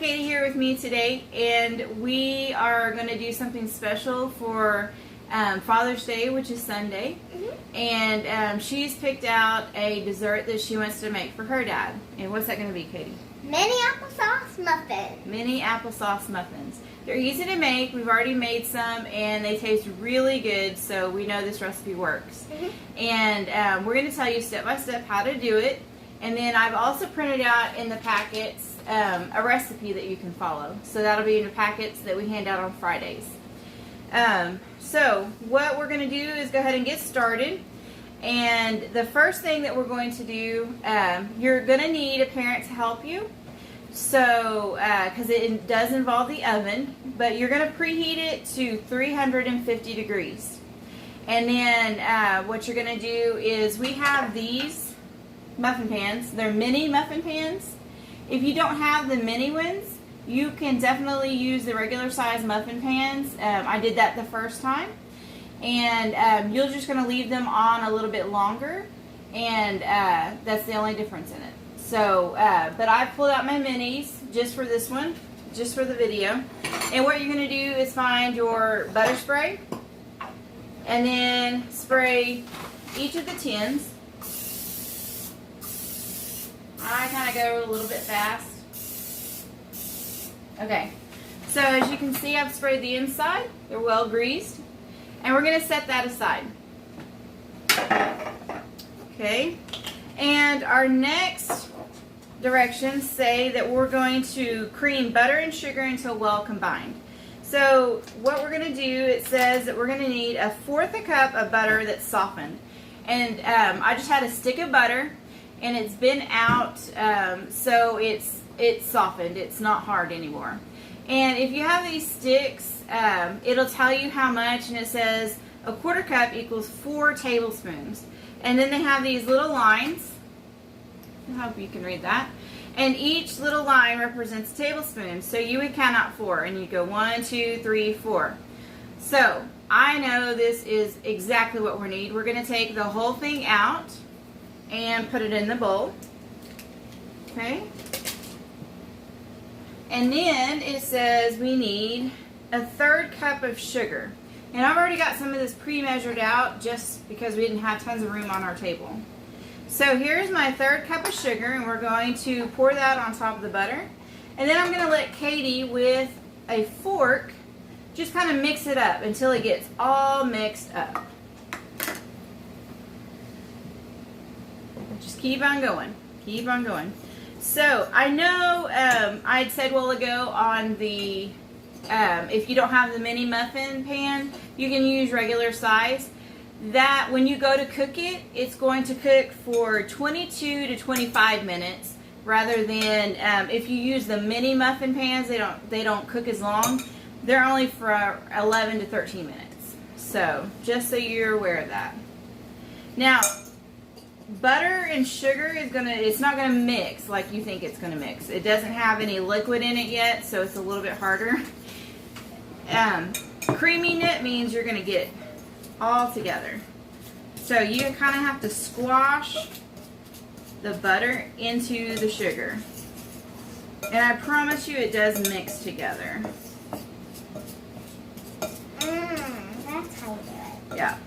Katie here with me today, and we are going to do something special for Father's Day, which is Sunday. And she's picked out a dessert that she wants to make for her dad. And what's that going to be, Katie? Mini applesauce muffins. Mini applesauce muffins. They're easy to make. We've already made some, and they taste really good, so we know this recipe works. And we're going to tell you step by step how to do it. And then I've also printed out in the packets a recipe that you can follow. So that'll be in the packets that we hand out on Fridays. So what we're going to do is go ahead and get started. And the first thing that we're going to do, you're going to need a parent to help you. So, because it does involve the oven, but you're going to preheat it to 350 degrees. And then what you're going to do is we have these muffin pans. They're mini muffin pans. If you don't have the mini ones, you can definitely use the regular size muffin pans. I did that the first time. And you're just going to leave them on a little bit longer, and that's the only difference in it. So, but I pulled out my minis just for this one, just for the video. And what you're going to do is find your butter spray, and then spray each of the tins. I kind of go a little bit fast. Okay, so as you can see, I've sprayed the inside. They're well greased. And we're going to set that aside. Okay, and our next directions say that we're going to cream butter and sugar until well combined. So what we're going to do, it says that we're going to need 1/4 cup of butter that's softened. And I just had a stick of butter, and it's been out, so it's softened. It's not hard anymore. And if you have these sticks, it'll tell you how much, and it says 1/4 cup equals 4 tablespoons. And then they have these little lines. I hope you can read that. And each little line represents a tablespoon. So you would count out 4, and you go 1, 2, 3, 4. So I know this is exactly what we need. We're going to take the whole thing out and put it in the bowl. Okay. And then it says we need 1/3 cup of sugar. And I've already got some of this pre-measured out just because we didn't have tons of room on our table. So here's my 1/3 cup of sugar, and we're going to pour that on top of the butter. And then I'm going to let Katie, with a fork, just kind of mix it up until it gets all mixed up. Just keep on going. Keep on going. So I know I'd said a while ago on the if you don't have the mini muffin pan, you can use regular size. That when you go to cook it, it's going to cook for 22 to 25 minutes, rather than if you use the mini muffin pans, they don't cook as long. They're only for 11 to 13 minutes. So just so you're aware of that. Now, butter and sugar it's not gonna mix like you think it's gonna mix. It doesn't have any liquid in it yet, so it's a little bit harder. Creaming it means you're gonna get it all together. So you kind of have to squash the butter into the sugar. And I promise you it does mix together. That's how you do it. Yeah.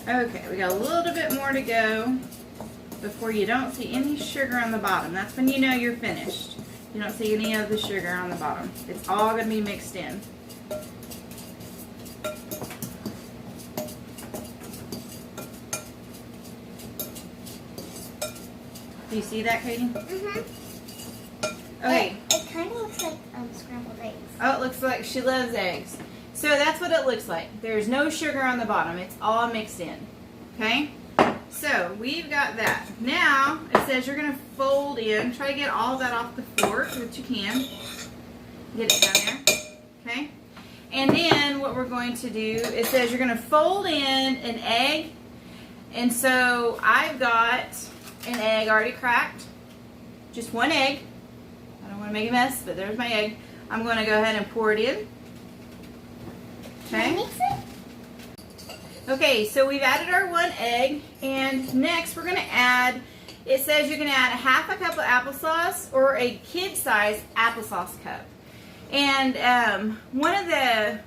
Okay, we got a little bit more to go before you don't see any sugar on the bottom. That's when you know you're finished. You don't see any of the sugar on the bottom. It's all going to be mixed in. Do you see that, Katie? Okay. It kind of looks like scrambled eggs. Oh, it looks like she loves eggs. So that's what it looks like. There's no sugar on the bottom. It's all mixed in. Okay? So we've got that. Now, it says you're going to fold in. Try to get all of that off the fork that you can. Get it down there. Okay? And then what we're going to do, it says you're going to fold in an egg. And so I've got an egg already cracked. Just one egg. I don't want to make a mess, but there's my egg. I'm going to go ahead and pour it in. Okay? Can I mix it? Okay, so we've added our 1 egg, and next we're going to add, it says you can add a half a cup of applesauce or a kid-size applesauce cup. And one of the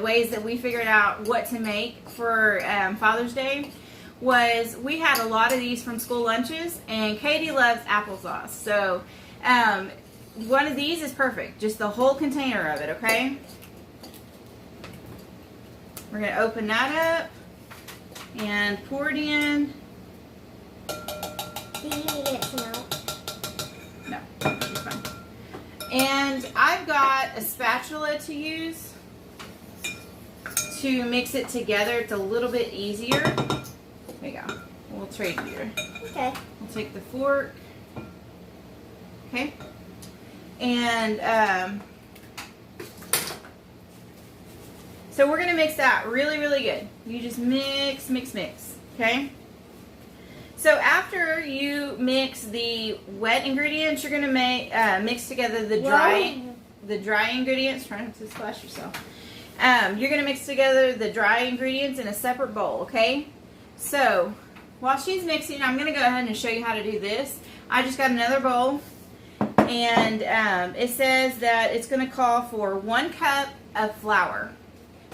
ways that we figured out what to make for Father's Day was we had a lot of these from school lunches, and Katie loves applesauce. So one of these is perfect, just the whole container of it, okay? We're going to open that up and pour it in. Do you need it to melt? No, it'll be fine. And I've got a spatula to use to mix it together. It's a little bit easier. There you go. We'll trade here. Okay. We'll take the fork. Okay. And so we're going to mix that really, really good. You just mix, mix, mix. Okay? So after you mix the wet ingredients, you're going to mix together the dry ingredients. Try not to splash yourself. You're going to mix together the dry ingredients in a separate bowl, okay? So while she's mixing, I'm going to go ahead and show you how to do this. I just got another bowl, and it says that it's going to call for 1 cup of flour.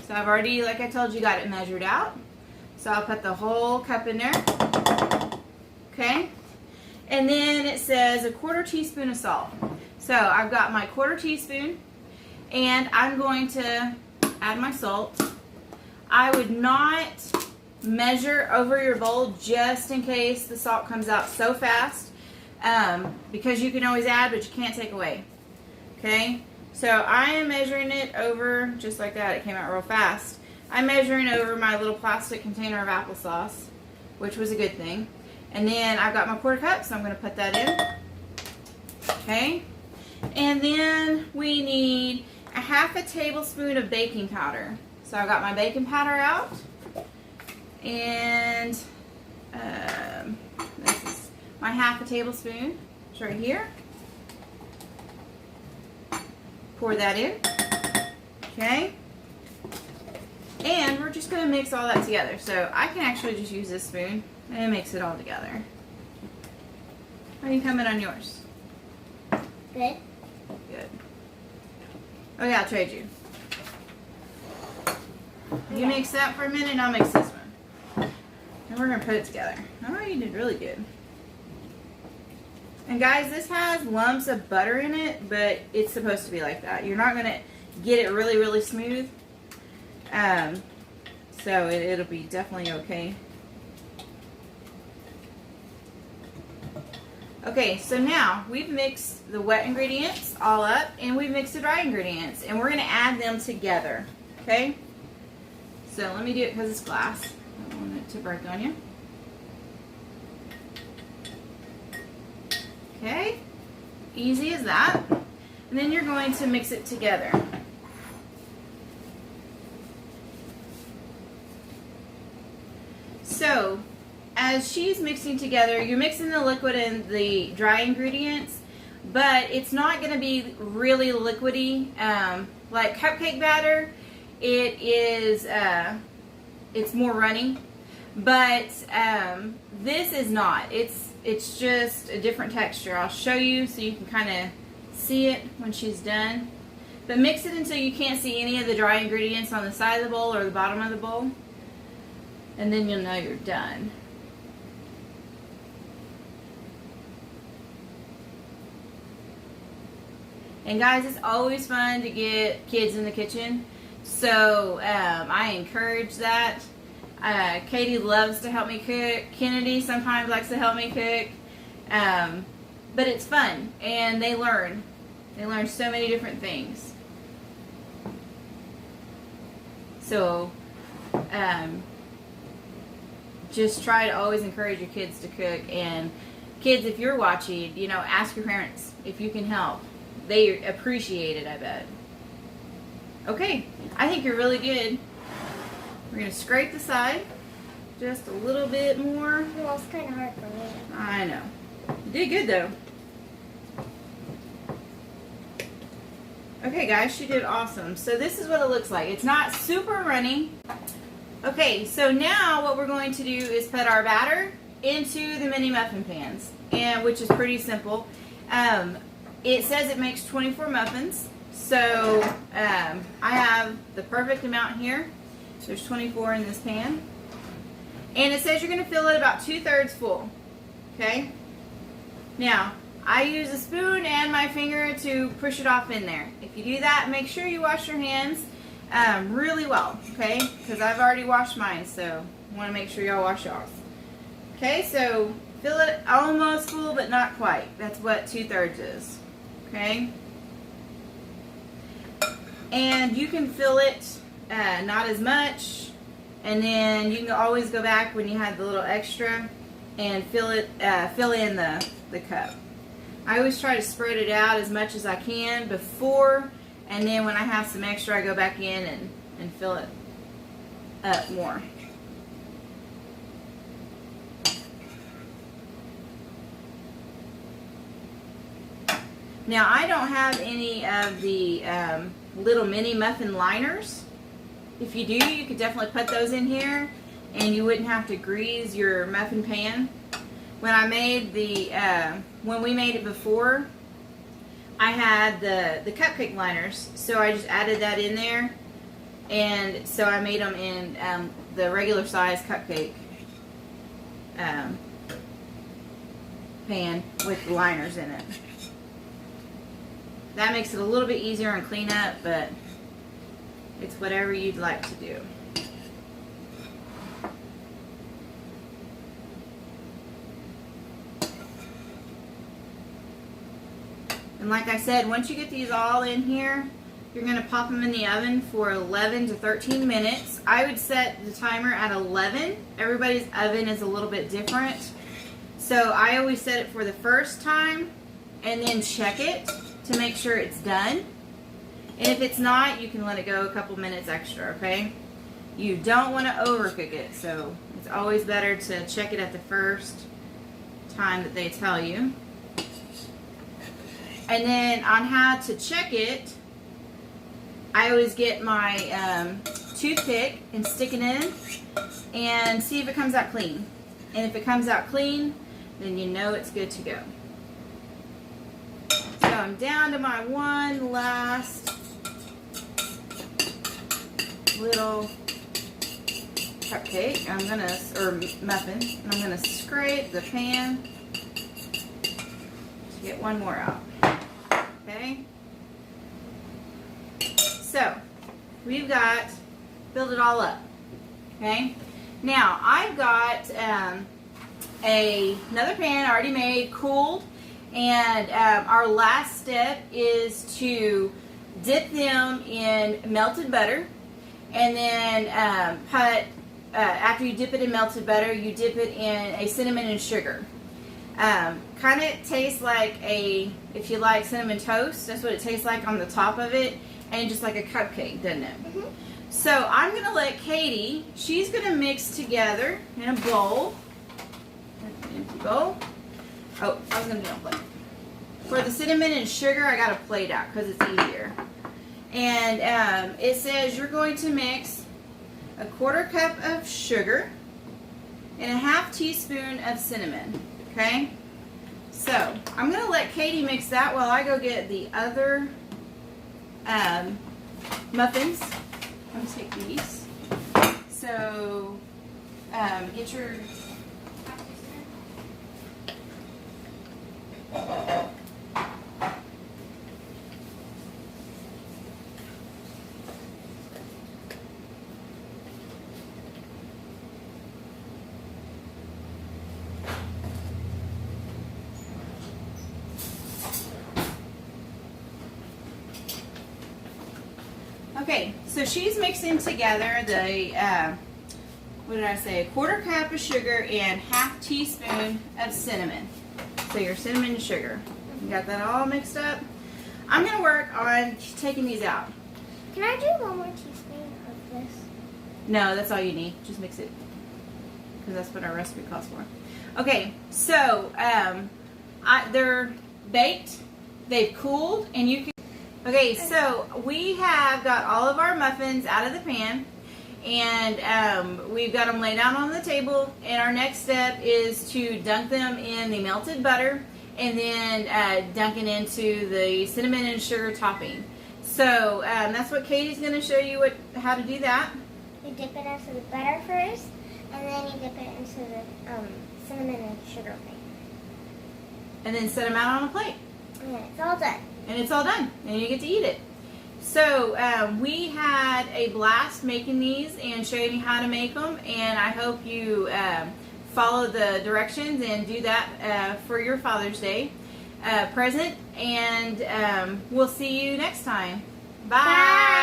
So I've already, like I told you, got it measured out. So I'll put the whole cup in there. Okay? And then it says 1/4 teaspoon of salt. So I've got my 1/4 teaspoon, and I'm going to add my salt. I would not measure over your bowl just in case the salt comes out so fast, because you can always add, but you can't take away. Okay? So I am measuring it over just like that. It came out real fast. I'm measuring over my little plastic container of applesauce, which was a good thing. And then I've got my 1/4 cup, so I'm going to put that in. Okay? And then we need a half a tablespoon of baking powder. So I've got my baking powder out. And this is my half a tablespoon. It's right here. Pour that in. Okay? And we're just going to mix all that together. So I can actually just use this spoon and mix it all together. How are you coming on yours? Good. Good. Okay, I'll trade you. You mix that for a minute and I'll mix this one. And we're going to put it together. Oh, you did really good. And guys, this has lumps of butter in it, but it's supposed to be like that. You're not going to get it really, really smooth. So it'll be definitely okay. Okay, so now we've mixed the wet ingredients all up, and we've mixed the dry ingredients, and we're going to add them together. Okay? So let me do it because it's glass. I don't want it to break on you. Okay? Easy as that. And then you're going to mix it together. So, as she's mixing together, you're mixing the liquid and the dry ingredients, but it's not going to be really liquidy. Like cupcake batter, it is, it's more runny, but this is not. It's just a different texture. I'll show you so you can kind of see it when she's done. But mix it until you can't see any of the dry ingredients on the side of the bowl or the bottom of the bowl. And then you'll know you're done. And guys, it's always fun to get kids in the kitchen. So I encourage that. Katie loves to help me cook. Kennedy sometimes likes to help me cook. But it's fun, and they learn. They learn so many different things. So just try to always encourage your kids to cook. And kids, if you're watching, you know, ask your parents if you can help. They appreciate it, I bet. Okay, I think you're really good. We're going to scrape the side just a little bit more. Well, it's kind of hard for me. I know. You did good, though. Okay, guys, she did awesome. So this is what it looks like. It's not super runny. Okay, so now what we're going to do is put our batter into the mini muffin pans, and which is pretty simple. It says it makes 24 muffins, so I have the perfect amount here. There's 24 in this pan, and it says you're going to fill it about 2/3 full. Okay. Now I use a spoon and my finger to push it off in there. If you do that, make sure you wash your hands really well, okay? Because I've already washed mine, so I want to make sure y'all wash yours. Okay, so fill it almost full, but not quite. That's what 2/3 is, okay? And you can fill it not as much, and then you can always go back when you have the little extra and fill in the cup. I always try to spread it out as much as I can before, and then when I have some extra, I go back in and fill it up more. Now, I don't have any of the little mini muffin liners. If you do, you could definitely put those in here, and you wouldn't have to grease your muffin pan. When I made when we made it before, I had the cupcake liners, so I just added that in there, and so I made them in the regular size cupcake pan with liners in it. That makes it a little bit easier and clean up, but it's whatever you'd like to do. And like I said, once you get these all in here, you're going to pop them in the oven for 11 to 13 minutes. I would set the timer at 11. Everybody's oven is a little bit different. So I always set it for the first time and then check it to make sure it's done. And if it's not, you can let it go a couple minutes extra, okay? You don't want to overcook it, so it's always better to check it at the first time that they tell you. And then on how to check it, I always get my toothpick and stick it in and see if it comes out clean. And if it comes out clean, then you know it's good to go. So I'm down to my one last little cupcake. Or muffin. I'm gonna scrape the pan to get one more out. Okay, so we've got filled it all up. Okay, now I've got another pan already made, cooled, and our last step is to dip them in melted butter, and then after you dip it in melted butter, you dip it in a cinnamon and sugar. Kind of tastes like if you like cinnamon toast, that's what it tastes like on the top of it, and just like a cupcake, doesn't it? Mm-hmm. So I'm going to let Katie, she's going to mix together in a bowl. An empty bowl. Oh, I was going to do a plate. For the cinnamon and sugar, I got a plate out because it's easier. And it says you're going to mix a 1/4 cup of sugar and a 1/2 teaspoon of cinnamon. Okay, so I'm going to let Katie mix that while I go get the other muffins. I'm going to take these. So get your... Okay, so she's mixing together the, what did I say, 1/4 cup of sugar and 1/2 teaspoon of cinnamon. So your cinnamon and sugar. You got that all mixed up? I'm going to work on taking these out. Can I do 1 more teaspoon of this? No, that's all you need. Just mix it. Because that's what our recipe calls for. Okay, so they're baked. They've cooled, and you can... Okay, so we have got all of our muffins out of the pan, And we've got them laid out on the table. And our next step is to dunk them in the melted butter and then dunk it into the cinnamon and sugar topping. So that's what Katie's going to show you how to do that. You dip it into the butter first, and then you dip it into the cinnamon and sugar thing. And then set them out on a plate. And it's all done. And it's all done. And you get to eat it. So we had a blast making these and showing you how to make them. And I hope you follow the directions and do that for your Father's Day present. And we'll see you next time. Bye. Bye.